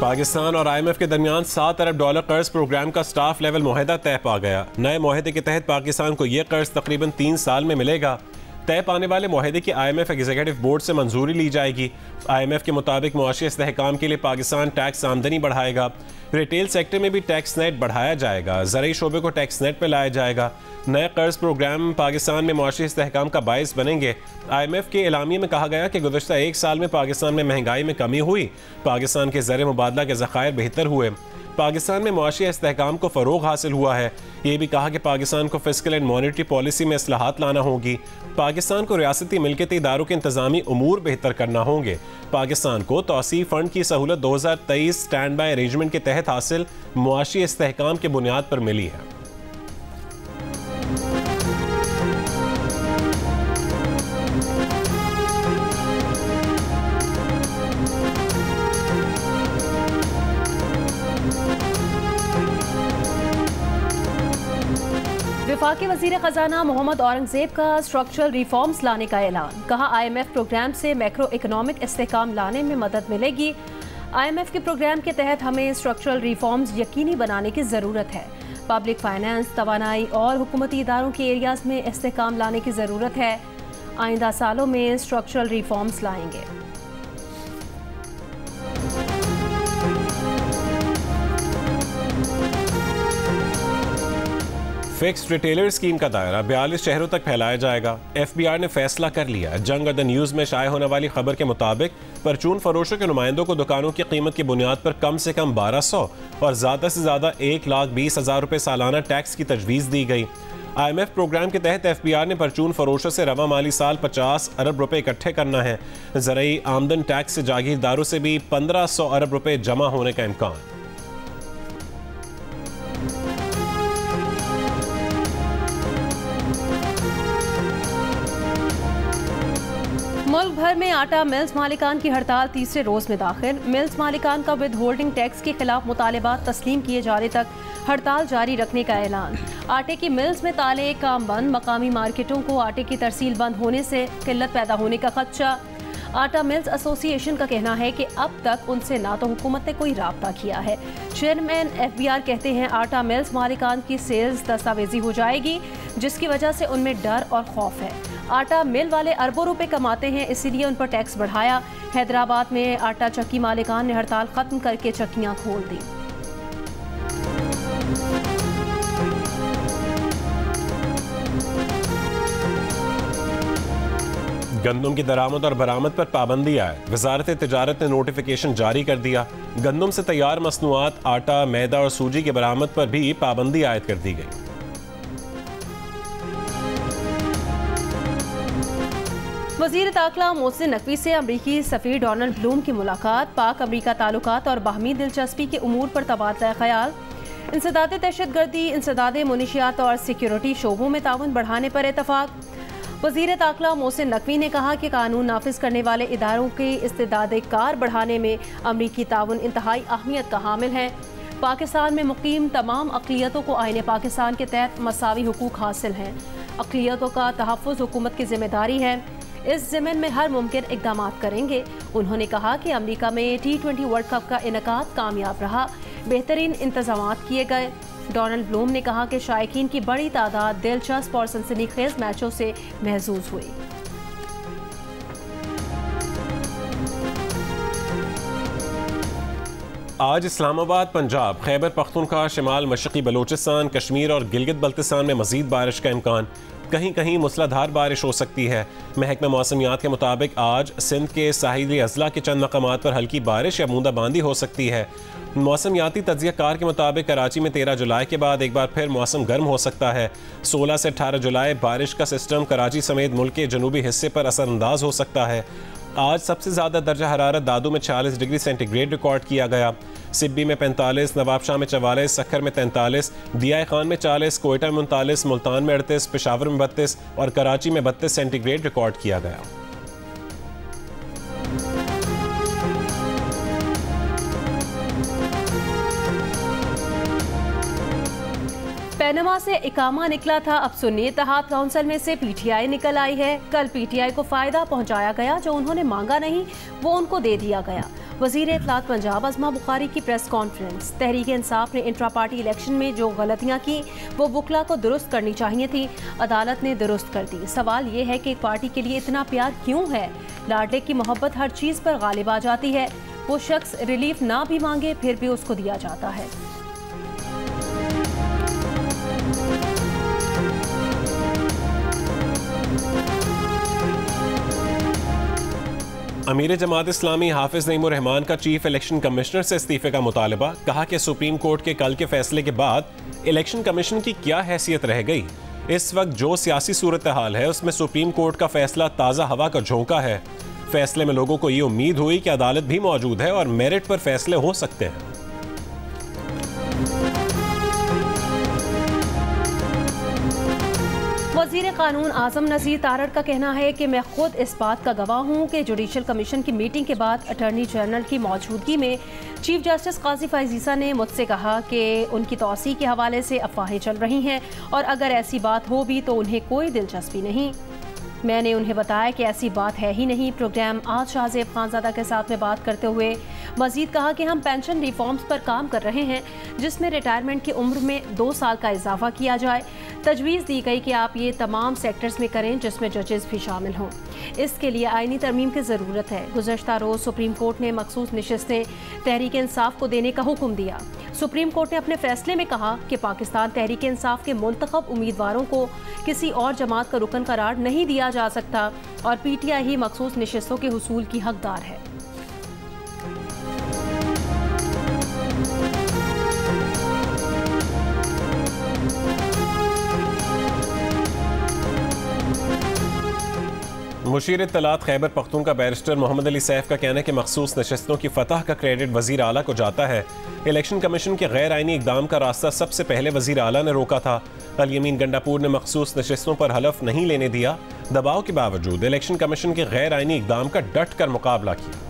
पाकिस्तान और IMF के दरमियान $7 अरब कर्ज प्रोग्राम का स्टाफ लेवल मुआहदा तय पा गया। नए मुआहदे के तहत पाकिस्तान को यह कर्ज तकरीबन 3 साल में मिलेगा। तय पाने वाले मुआहदे की IMF एग्जीक्यूटिव बोर्ड से मंजूरी ली जाएगी। IMF के मुताबिक मुआशी इस्तेहकाम के लिए पाकिस्तान टैक्स आमदनी बढ़ाएगा। रिटेल सेक्टर में भी टैक्स नेट बढ़ाया जाएगा। ज़राई शोबे को टैक्स नेट पर लाया जाएगा। नए कर्ज प्रोग्राम पाकिस्तान में मुआशी इस्तेहकाम का बायस बनेंगे। IMF के एलामिये में कहा गया कि गुज़श्ता 1 साल में पाकिस्तान में महंगाई में कमी हुई, पाकिस्तान के ज़र मुबादला के ज़खायर बेहतर हुए, पाकिस्तान में मुआशी इस्तेहकाम को फ़रोग हासिल हुआ है। ये भी कहा कि पाकिस्तान को फिस्कल एंड मॉनेटरी पॉलिसी में इस्लाहात लाना होगी। पाकिस्तान को रियासती मिल्कियती इदारों के इंतज़ामी उमूर बेहतर करना होंगे। पाकिस्तान को तौसीफ फ़ंड की सहूलत 2023 स्टैंड बाई अरेंजमेंट के तहत हासिल मुआशी इस्तेहकाम के बुनियाद पर मिली है। वफाकी वज़ीर ख़जाना मोहम्मद औरंगज़ेब का स्ट्रक्चरल रिफॉर्म्स लाने का ऐलान। कहा IMF प्रोग्राम से मैक्रो इकनॉमिक इस्तेहकाम लाने में मदद मिलेगी। IMF के प्रोग्राम के तहत हमें स्ट्रक्चरल रिफॉर्म्स यकीनी बनाने की ज़रूरत है। पब्लिक फाइनेंस, तवानाई और हुकूमती इदारों के एरियाज़ में इस्तेहकाम लाने की ज़रूरत है। आइंदा सालों में स्ट्रक्चरल रिफॉर्म्स लाएंगे। फिक्स्ड रिटेलर स्कीम का दायरा 42 शहरों तक फैलाया जाएगा। FBR ने फैसला कर लिया। जंग और द न्यूज़ में शाये होने वाली खबर के मुताबिक परचून फरोशों के नुमाइंदों को दुकानों की कीमत की बुनियाद पर कम से कम 1200 और ज़्यादा से ज़्यादा 1,20,000 रुपये सालाना टैक्स की तजवीज़ दी गई। IMF प्रोग्राम के तहत FBR ने परचून फरोशों से रवा माली साल 50 अरब रुपये इकट्ठे करना है। ज़राई आमदन टैक्स से जागीरदारों से भी 1500 अरब रुपये जमा होने का इम्कान। मुल्क भर में आटा मिल्स मालिकान की हड़ताल तीसरे रोज में दाखिल। मिल्स मालिकान का विद होल्डिंग टैक्स के खिलाफ मुतालबात तस्लीम किए जाने तक हड़ताल जारी रखने का ऐलान। आटे की मिल्स में ताले काम बंद। मकामी मार्केटों को आटे की तरसील बंद होने से किल्लत पैदा होने का खदशा। आटा मिल्स एसोसिएशन का कहना है कि अब तक उनसे ना तो हुकूमत ने कोई राब्ता किया है। चेयरमैन FBR कहते हैं आटा मिल्स मालिकान की सेल्स दस्तावेजी हो जाएगी, जिसकी वजह से उनमें डर और खौफ है। आटा मिल वाले अरबों रुपए कमाते हैं, इसीलिए उन पर टैक्स बढ़ाया। हैदराबाद में आटा चक्की मालिकान ने हड़ताल खत्म करके चक्कियां खोल दी। गंदम की दरामद और बरामद पर पाबंदी आए। वजारत तिजारत ने नोटिफिकेशन जारी कर दिया। गंदम से तैयार मसनूआत, आटा, मैदा और सूजी की बरामद पर भी पाबंदी आयद कर दी गई। वज़ीर दाखिला मोहसिन नकवी से अमरीकी सफ़ीर डोनाल्ड ब्लूम की मुलाकात। पाक अमरीका ताल्लुकात और बाहमी दिलचस्पी के उमूर पर तबादला ख्याल। इंसदाद दहशतगर्दी, इंसदाद मुनशियात और सिक्योरिटी शोबों में ताउन बढ़ाने पर इतफाक। वज़ीर दाखिला मोहसिन नकवी ने कहा कि कानून नाफिज करने वाले इदारों की इस्तेदाद कार बढ़ाने में अमरीकी ताउन इंतहाई अहमियत का हामिल है। पाकिस्तान में मुकीम तमाम अक़लियतों को आईन पाकिस्तान के तहत मसावी हुकूक हासिल हैं। अक़लियतों का तहफ़्फ़ुज़ हुकूमत की जिम्मेदारी है। इस ज़मीन में हर मुमकिन इक़दाम करेंगे। उन्होंने कहा कि अमरीका में T20 वर्ल्ड कप का इनेकाद कामयाब रहा, बेहतरीन इंतज़ाम किए गए। डोनाल्ड ब्लूम ने कहा कि शायकीन की बड़ी तादाद दिलचस्प और सनसनीखेज मैचों से महजूज हुई। आज इस्लामाबाद, पंजाब, खैबर पख्तूनख्वा, शिमाल मशरक़ी बलूचिस्तान, कश्मीर और गिलगित बल्तिस्तान में मज़ीद बारिश का इम्कान। कहीं कहीं मूसलाधार बारिश हो सकती है। महकमा मौसमियात के मुताबिक आज सिंध के साहिली अजला के चंद मकामात पर हल्की बारिश या बूंदाबांदी हो सकती है। मौसमियाती तज्ज़ियाकार के मुताबिक कराची में 13 जुलाई के बाद एक बार फिर मौसम गर्म हो सकता है। 16 से 18 जुलाई बारिश का सिस्टम कराची समेत मुल्क के जनूबी हिस्से पर असरअंदाज हो सकता है। आज सबसे ज़्यादा दर्जा हरारत दादू में 40 डिग्री सेंटीग्रेड रिकॉर्ड किया गया। सिब्बी में 45, नवाबशाह में 44, सखर में 43, दिया खान में 40, कोयटा में 39, मुल्तान में 38, पेशावर में 32 और कराची में 32 सेंटीग्रेड रिकॉर्ड किया गया। पैनमा से इकामा निकला था, अब सुन्नी इत्तेहाद काउंसिल में से PTI निकल आई है। कल PTI को फायदा पहुंचाया गया, जो उन्होंने मांगा नहीं वो उनको दे दिया गया। वज़ीर इत्तलात पंजाब अज़मा बुखारी की प्रेस कॉन्फ्रेंस। तहरीक इंसाफ ने इंट्रा पार्टी इलेक्शन में जो गलतियां की वो वुकला को दुरुस्त करनी चाहिए थी, अदालत ने दुरुस्त कर दी। सवाल ये है कि एक पार्टी के लिए इतना प्यार क्यों है? लाडले की मोहब्बत हर चीज़ पर गालिब आ जाती है। वो शख्स रिलीफ ना भी मांगे फिर भी उसको दिया जाता है। अमीर जमात इस्लामी हाफिज नईमुर रहमान का चीफ इलेक्शन कमिश्नर से इस्तीफे का मुतालबा। कहा कि सुप्रीम कोर्ट के कल के फैसले के बाद इलेक्शन कमीशन की क्या हैसियत रह गई। इस वक्त जो सियासी सूरत हाल है उसमें सुप्रीम कोर्ट का फैसला ताज़ा हवा का झोंका है। फैसले में लोगों को ये उम्मीद हुई कि अदालत भी मौजूद है और मेरिट पर फैसले हो सकते हैं। वज़ीर कानून आज़म नज़ीर तारड़ का कहना है कि मैं खुद इस बात का गवाह हूँ कि जुडिशल कमीशन की मीटिंग के बाद अटॉर्नी जनरल की मौजूदगी में चीफ जस्टिस काजी फाइज़ीसा ने मुझसे कहा कि उनकी तौसी के हवाले से अफवाहें चल रही हैं और अगर ऐसी बात हो भी तो उन्हें कोई दिलचस्पी नहीं। मैंने उन्हें बताया कि ऐसी बात है ही नहीं। प्रोग्राम आज शाहजेब खानज़ादा के साथ में बात करते हुए मजीद कहा कि हम पेंशन रिफॉर्म्स पर काम कर रहे हैं जिसमें रिटायरमेंट की उम्र में 2 साल का इजाफा किया जाए। तजवीज़ दी गई कि आप ये तमाम सेक्टर्स में करें जिसमें जजेस भी शामिल हों। इसके लिए आईनी तरमीम की ज़रूरत है। गुज़श्ता रोज़ सुप्रीम कोर्ट ने मखसूस नशिस्तें तहरीक इंसाफ को देने का हुक्म दिया। सुप्रीम कोर्ट ने अपने फैसले में कहा कि पाकिस्तान तहरीक इंसाफ के मुंतखब उम्मीदवारों को किसी और जमात का रुकन करार नहीं दिया जा सकता और PTI ही मखसूस नशिस्तों के हुसूल की हकदार है। मुशीर इत्तलात खैबर पख्तूनख्वा बैरिस्टर मोहम्मद अली सैफ का कहना है कि मखसूस नशस्तों की फतह का क्रेडिट वज़ीर आला को जाता है। इलेक्शन कमीशन के गैर आइनी इकदाम का रास्ता सबसे पहले वज़ीर आला ने रोका था। अल-यमीन गंडापुर ने मखसूस नशस्तों पर हलफ नहीं लेने दिया। दबाव के बावजूद इलेक्शन कमीशन के गैर आइनी इकदाम का डट कर मुकाबला किया।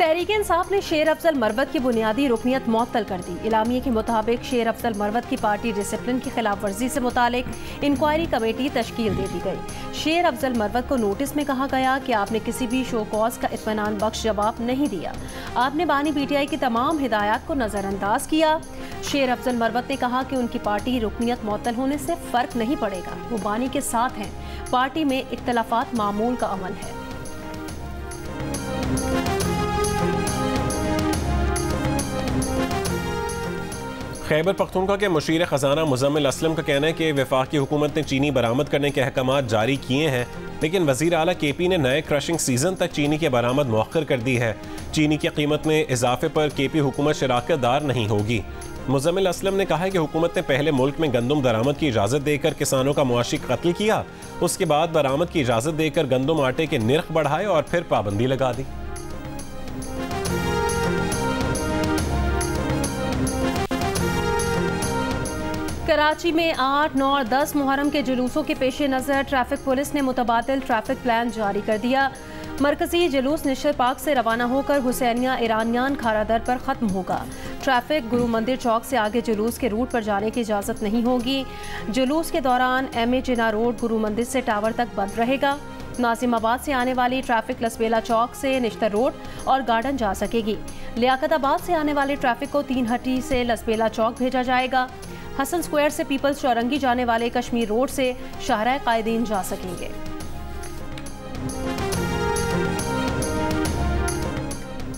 तहरीक इंसाफ ने शेर अफजल मरवत की बुनियादी रुकनियत मुअत्तल कर दी। इलामिये के मुताबिक शेर अफजल मरवत की पार्टी डिसिप्लिन की खिलाफ वर्जी से मुतालिक इंक्वायरी कमेटी तश्कील दे दी गई। शेर अफजल मरवत को नोटिस में कहा गया कि आपने किसी भी शो कॉज का इत्मीनान बख्श जवाब नहीं दिया। आपने बानी PTI की तमाम हिदायत को नज़रअंदाज किया। शेर अफजल मरवत ने कहा कि उनकी पार्टी रुकनियत मुअत्तल होने से फ़र्क नहीं पड़ेगा, वो बानी के साथ हैं। पार्टी में इख्तलाफात मामूल का अमल है। खैबर पख्तूनख्वा के मुशीर ख़जाना मुज़म्मिल असलम का कहना है कि वफाकी हुकूमत ने चीनी बरामद करने के अहकाम जारी किए हैं, लेकिन वज़ीर आला KP ने नए क्रशिंग सीज़न तक चीनी की बरामद मौखर कर दी है। चीनी की कीमत में इजाफे पर KP हुकूमत शराकतदार नहीं होगी। मुज़म्मिल असलम ने कहा है कि हुकूमत ने पहले मुल्क में गंदम दरामद की इजाज़त देकर किसानों का मुआशी कत्ल किया, उसके बाद बरामद की इजाज़त देकर गंदम आटे के निर्ख बढ़ाए और फिर पाबंदी लगा दी। कराची में 8, 9 और 10 मुहर्रम के जुलूसों के पेश नज़र ट्रैफिक पुलिस ने मुतबादिल ट्रैफिक प्लान जारी कर दिया। मरकजी जुलूस निशर पार्क से रवाना होकर हुसैनिया ईरानियान खारादर पर ख़त्म होगा। ट्रैफिक गुरु मंदिर चौक से आगे जुलूस के रूट पर जाने की इजाज़त नहीं होगी। जुलूस के दौरान MA जिना रोड गुरु मंदिर से टावर तक बंद रहेगा। नाजिमाबाद से आने वाली ट्रैफिक लसबेला चौक से निश्तर रोड और गार्डन जा सकेगी। लियाकताबाद से आने वाले ट्रैफिक को 3 हट्टी से लसबेला चौक भेजा जाएगा। हसन स्क्वायर से पीपल्स चौरंगी जाने वाले कश्मीर रोड से शाहराह कायदीन जा सकेंगे।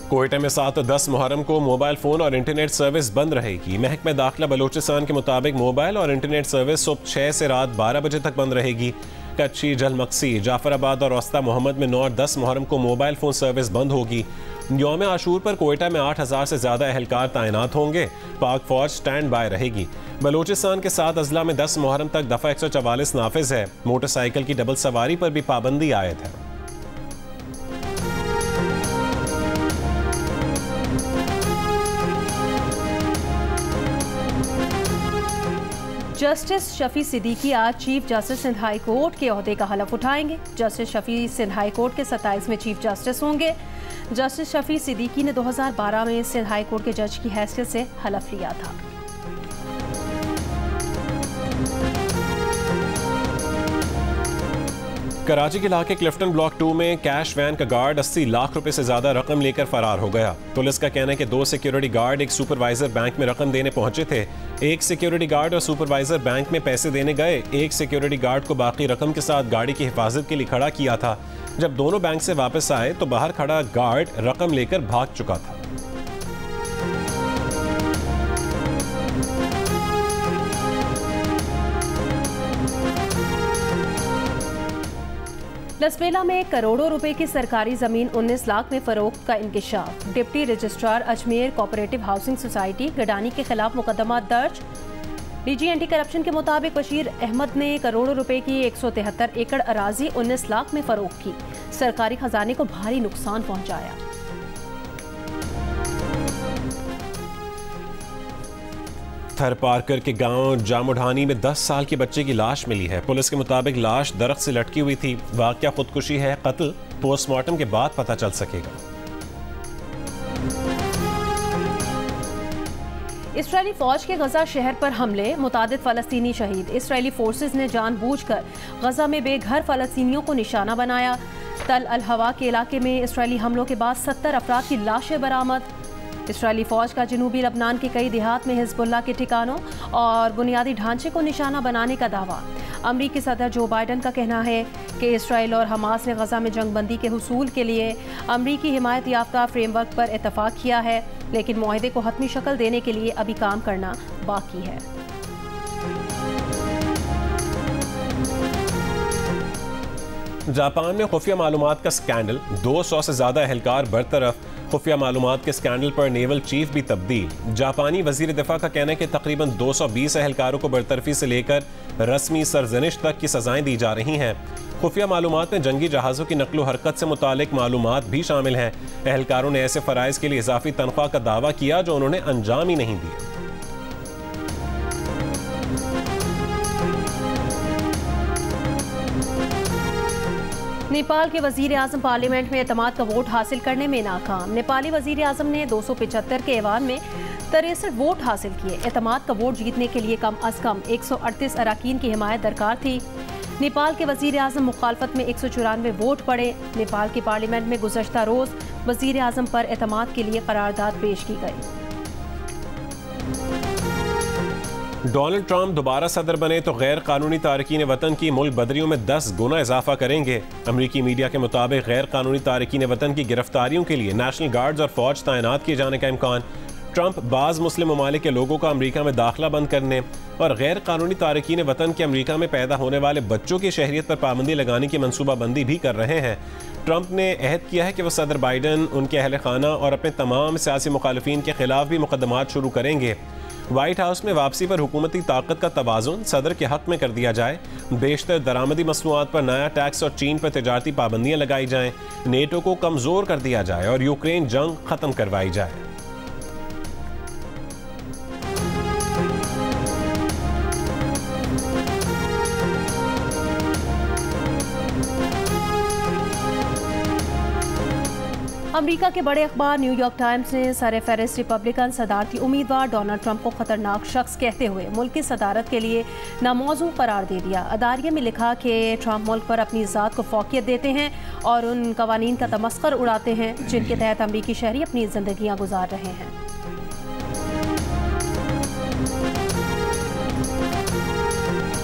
कोयटा में 7 और 10 मुहर्रम को मोबाइल फ़ोन और इंटरनेट सर्विस बंद रहेगी। महकमा दाखिला बलोचिस्तान के मुताबिक मोबाइल और इंटरनेट सर्विस सुबह 6 से रात 12 बजे तक बंद रहेगी। कच्ची, जलमक्सी, जाफराबाद और औस्ता मोहम्मद में 9 और 10 मुहर्रम को मोबाइल फ़ोन सर्विस बंद होगी। यौम आशूर पर कोयटा में 8000 से ज़्यादा एहलकार तैनात होंगे। पाक फौज स्टैंड बाय रहेगी। बलोचिस्तान के 7 अजला में 10 मुहर्रम तक दफ़ा 144 नाफिज है। मोटरसाइकिल की डबल सवारी पर भी पाबंदी आयद है। जस्टिस शफी सिद्दीकी आज chief justice Sindh high court के ओहदे का हलफ उठाएंगे। Justice Shafi Sindh high court के 27वें चीफ जस्टिस होंगे। जस्टिस शफी सिद्दीकी ने 2012 में सिंध हाई कोर्ट के जज की हैसियत से हलफ लिया था। कराची के इलाके क्लिफ्टन ब्लॉक 2 में कैश वैन का गार्ड 80 लाख रुपए से ज्यादा रकम लेकर फरार हो गया। पुलिस का कहना है कि 2 सिक्योरिटी गार्ड एक सुपरवाइजर बैंक में रकम देने पहुंचे थे। एक सिक्योरिटी गार्ड और सुपरवाइजर बैंक में पैसे देने गए। एक सिक्योरिटी गार्ड को बाकी रकम के साथ गाड़ी की हिफाजत के लिए खड़ा किया था। जब दोनों बैंक से वापस आए तो बाहर खड़ा गार्ड रकम लेकर भाग चुका था। लसबेला में करोड़ों रुपए की सरकारी जमीन 19 लाख में फरोख्त का इंकशाफ। Deputy registrar Ajmer cooperative housing society Gadani के खिलाफ मुकदमा दर्ज। डीजी एंटी करप्शन के मुताबिक बशीर अहमद ने करोड़ों रुपए की 173 एकड़ अराजी 19 लाख में फरोख्त की। सरकारी खजाने को भारी नुकसान पहुंचाया। थर पारकर के गांव जामुढानी में 10 साल के बच्चे की लाश मिली है। पुलिस के मुताबिक लाश दरख्त से लटकी हुई थी। वाकया खुदकुशी है, कत्ल पोस्टमार्टम के बाद पता चल सकेगा। इसराइली फौज के गजा शहर पर हमले, मुतादिद फलस्तीनी शहीद। इसराइली फोर्सेस ने जानबूझकर गजा में बेघर फलस्तीनियों को निशाना बनाया। तल अल हवा के इलाके में इसराइली हमलों के बाद 70 अफराद की लाशें बरामद। इसराइली फौज का जनूबी लबनान के कई देहात में हिजबुल्लाह के ठिकानों और बुनियादी ढांचे को निशाना बनाने का दावा। अमरीकी सदर जो बाइडन का कहना है कि इसराइल और हमास ने गजा में जंगबंदी के हुसूल के लिए अमरीकी हिमायत याफ्ता फ्रेमवर्क पर इतफाक किया है, लेकिन मुआहदे को हतमी शक्ल देने के लिए अभी काम करना बाकी है। जापान में खुफिया मालूमात का स्कैंडल, 200 से ज्यादा एहलकार बरतरफ। खुफिया मालूमात के स्कैंडल पर नेवल चीफ भी तब्दील। जापानी वजीर दिफा का कहना है कि तकरीबन 220 एहलकारों को बरतरफी से लेकर रस्मी सरजनिश तक की सजाएं दी जा रही हैं। खुफिया मालूमात में जंगी जहाज़ों की नकलो हरकत से मुतालिक मालूमात भी शामिल हैं। एहलकारों ने ऐसे फ़राइज़ के लिए इजाफी तनख्वाह का दावा किया जो उन्होंने अंजाम ही नहीं दिए। नेपाल के वजीर आजम पार्लियामेंट में एतमाद का वोट हासिल करने में नाकाम। नेपाली वजीर आजम ने 275 के ऐवान में 63 वोट हासिल किए। एतमाद का वोट जीतने के लिए कम अज कम 138 अरकान की हिमायत दरकार थी। नेपाल के वजीर आजम मुखालफत में 194 वोट पड़े। नेपाल की पार्लियामेंट में गुज़श्ता रोज वजीर आजम पर एतमाद के लिए करारदाद पेश की गई। डोनाल्ड ट्रंप दोबारा सदर बने तो गैर कानूनी तारकीन वतन की मुल्क बदरियों में 10 गुना इजाफा करेंगे। अमरीकी मीडिया के मुताबिक गैर कानूनी तारकीन वतन की गिरफ्तारियों के लिए नेशनल गार्ड्स और फौज तैनात किए जाने का इम्कान। ट्रंप बाज़ मुस्लिम ममालिक के लोगों का अमरीका में दाखिला बंद करने और गैर कानूनी तारकीन वतन के अमरीका में पैदा होने वाले बच्चों की शहरियत पर पाबंदी लगाने की मनसूबाबंदी भी कर रहे हैं। ट्रंप ने अहद किया है कि वह सदर बाइडन, उनके अहल खाना और अपने तमाम सियासी मुखालिफिन के खिलाफ भी मुकदमात शुरू करेंगे। व्हाइट हाउस में वापसी पर हुकूमती ताकत का तवाज़ुन सदर के हक में कर दिया जाए। बेशतर दरामदी मसनूआत पर नया टैक्स और चीन पर तिजारती पाबंदियां लगाई जाएं। नेटो को कमज़ोर कर दिया जाए और यूक्रेन जंग ख़त्म करवाई जाए। अमेरिका के बड़े अखबार न्यूयॉर्क टाइम्स ने सरफहरिस्त रिपब्लिकन सदारती उम्मीदवार डोनाल्ड ट्रंप को खतरनाक शख्स कहते हुए मुल्क की सदारत के लिए नामौजू करार दे दिया। अदारिया में लिखा कि ट्रंप मुल्क पर अपनी ज़ात को फौकियत देते हैं और उन कवानीन का तमस्खर उड़ाते हैं जिनके तहत अमरीकी शहरी अपनी जिंदगियां गुजार रहे हैं।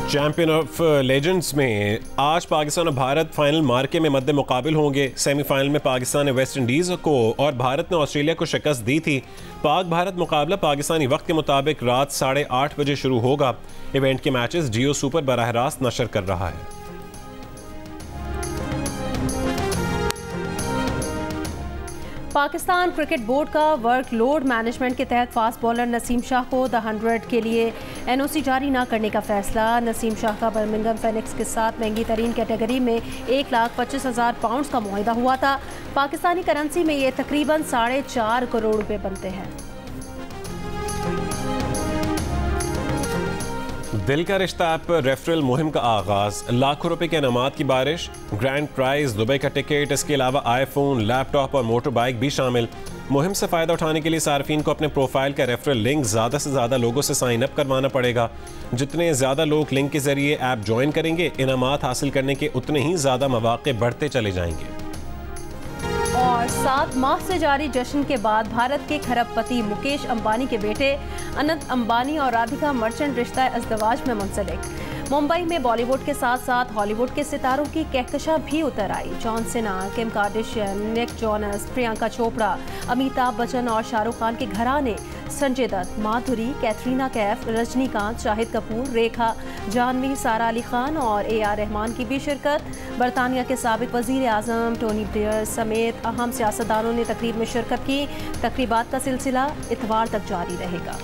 चैंपियन ऑफ लेजेंड्स में आज पाकिस्तान और भारत फाइनल मार्के में मद्दे मुकाबिल होंगे। सेमीफाइनल में पाकिस्तान ने वेस्ट इंडीज़ को और भारत ने ऑस्ट्रेलिया को शिकस्त दी थी। पाक भारत मुकाबला पाकिस्तानी वक्त के मुताबिक रात 8:30 बजे शुरू होगा। इवेंट के मैचेस जियो सुपर बराह रास्त नशर कर रहा है। पाकिस्तान क्रिकेट बोर्ड का वर्कलोड मैनेजमेंट के तहत फास्ट बॉलर नसीम शाह को द 100 के लिए एनओसी जारी न करने का फैसला। नसीम शाह का बर्मिंघम फेनिक्स के साथ महंगी तरीन कैटेगरी में 1,25,000 पाउंड का मुआहदा हुआ था। पाकिस्तानी करेंसी में ये तकरीबन 4.5 करोड़ रुपए बनते हैं। दिल का रिश्ता ऐप पर रेफरल मुहिम का आगाज, लाखों रुपए के इनामात की बारिश, ग्रैंड प्राइज, दुबई का टिकट, इसके अलावा आईफोन, लैपटॉप और मोटर बाइक भी शामिल। मुहिम से फ़ायदा उठाने के लिए सार्फिन को अपने प्रोफाइल का रेफरल लिंक ज़्यादा से ज़्यादा लोगों से साइन अप करवाना पड़ेगा। जितने ज़्यादा लोग लिंक के ज़रिए ऐप ज्वाइन करेंगे, इनामात हासिल करने के उतने ही ज़्यादा मौके बढ़ते चले जाएंगे। और 7 माह से जारी जश्न के बाद भारत के खरबपति मुकेश अंबानी के बेटे अनंत अंबानी और राधिका मर्चेंट रिश्ता अज़दवाज में मुंसलिक। मुंबई में बॉलीवुड के साथ साथ हॉलीवुड के सितारों की कहकशां भी उतर आई। John Cena, Kim Kardashian, Nick Jonas, Priyanka Chopra, Amitabh Bachchan और शाहरुख खान के घराने, संजय दत्त, माधुरी, कैटरीना कैफ, रजनीकांत, शाहिद कपूर, रेखा, जानवी, सारा अली खान और AR रहमान की भी शिरकत। बरतानिया के साबिक वज़ीर आज़म टोनी ब्लेयर समेत अहम सियासतदानों ने तकरीब में शिरकत की। तकरीबात का सिलसिला इतवार तक जारी रहेगा।